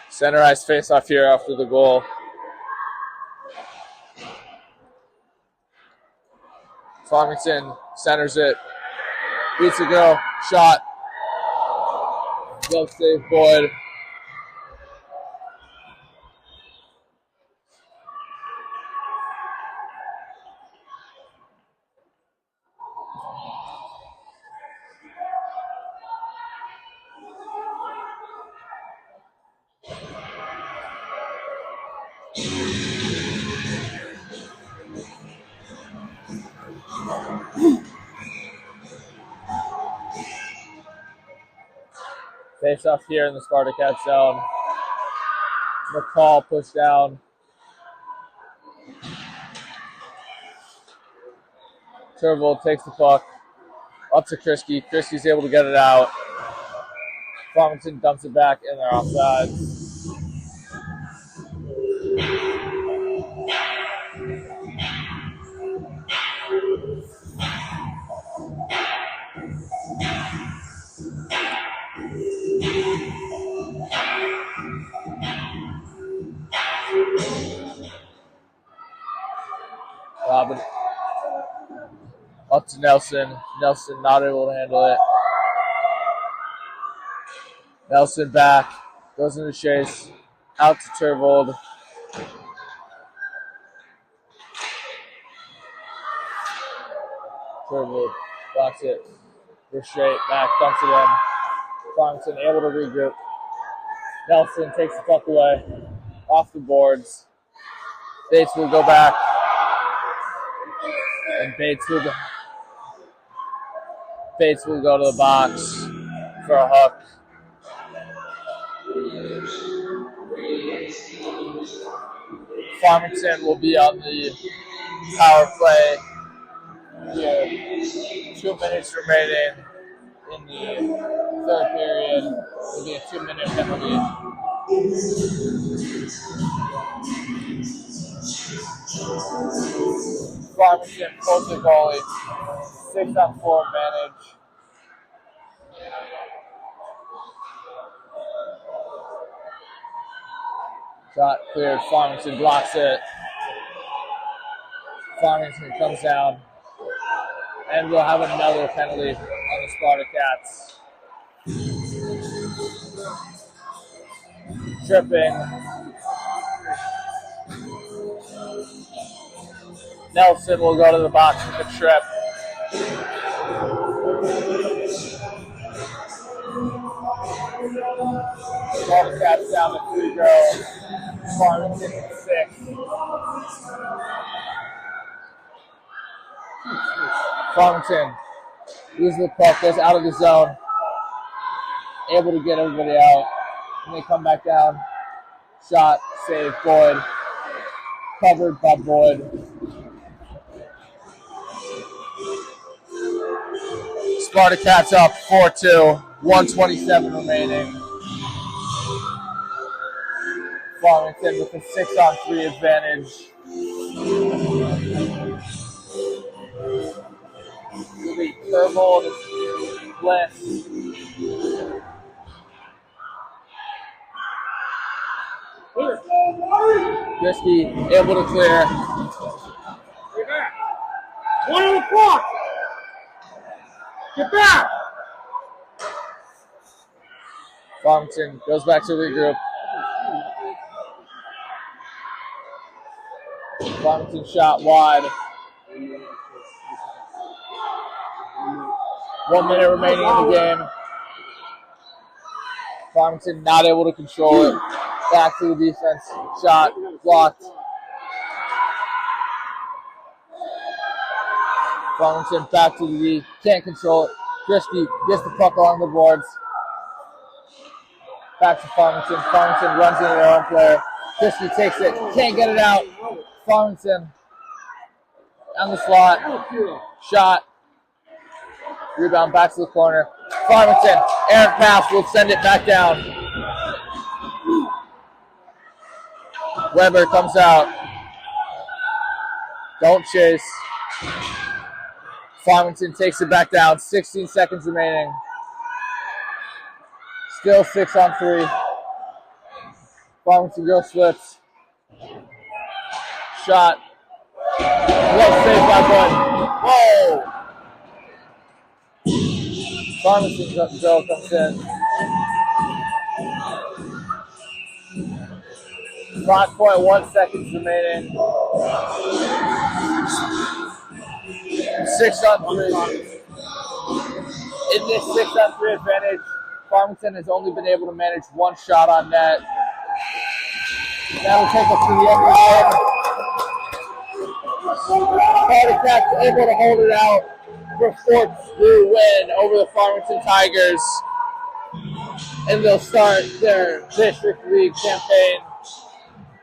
Center ice face off here after the goal. Farmington centers it. Beats a girl. Shot. Glove save Boyd. Face off here in the Spartacats zone. McCall pushed down. Turvold takes the puck up to Krisky. Krisky's able to get it out. Farmington dumps it back and they're offside. Robin up to Nelson. Nelson not able to handle it. Nelson back. Goes into chase. Out to Turvold. Turvold blocks it. We're straight. Back. Dumps it in. Farmington able to regroup. Nelson takes the puck away. Off the boards. Bates will go back. And Bates will go to the box for a hook. Farmington will be on the power play. Yeah, 2 minutes remaining in the third period. It'll be a 2-minute penalty. Farmington pulls the goalie. 6-on-4 advantage. Shot cleared. Farmington blocks it. Farmington comes down. And we'll have another penalty on the Spartacats. Tripping. Nelson will go to the box with the trip. Spartacats down to 3 girls. Farmington at 6. Farmington loses the puck, goes out of the zone. Able to get everybody out. And they come back down. Shot, save, Boyd. Covered by Boyd. Spartacats up 4-2. 1:27 remaining. Farmington with a 6-on-3 advantage. Will be Curvold, Bliss. Risky able to clear. Get back. 1 on the clock. Get back. Farmington goes back to regroup. Farmington shot wide. 1 minute remaining in the game. Farmington not able to control it. Back to the defense. Shot blocked. Farmington back to the D. Can't control it. Risky gets the puck along the boards. Back to Farmington. Farmington runs into their own player. Risky takes it. Can't get it out. Farmington on the slot. Shot. Rebound back to the corner. Farmington. Errant pass will send it back down. Weber comes out. Don't chase. Farmington takes it back down. 16 seconds remaining. Still 6-on-3. Farmington girl slips. Shot. Well saved by Boyd. Whoa! Farmington girl comes in. 5.1 seconds remaining. 6-on-3. In this 6-on-3 advantage, Farmington has only been able to manage 1 shot on net. That will take us to the end of the game. Spartacats able to hold it out for a 4-2 win over the Farmington Tigers. And they'll start their District League campaign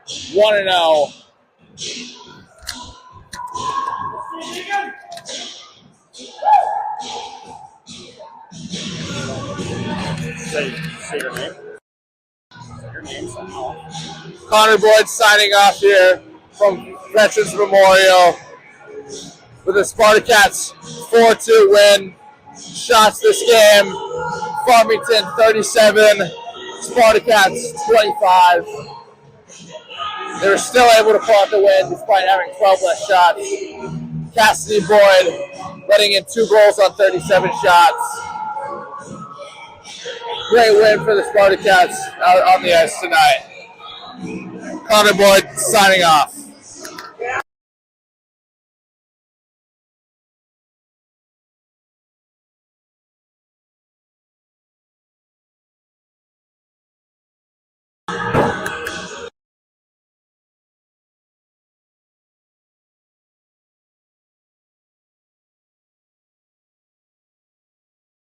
1-0. Say your name. Say your name somehow. Connor Boyd signing off here from Veterans Memorial with the Spartacats 4-2 win. Shots this game, Farmington 37, Spartacats 25. They were still able to pull out the win despite having 12 less shots. Cassidy Boyd letting in 2 goals on 37 shots. Great win for the Spartacats out on the ice tonight. Connor Boyd signing off.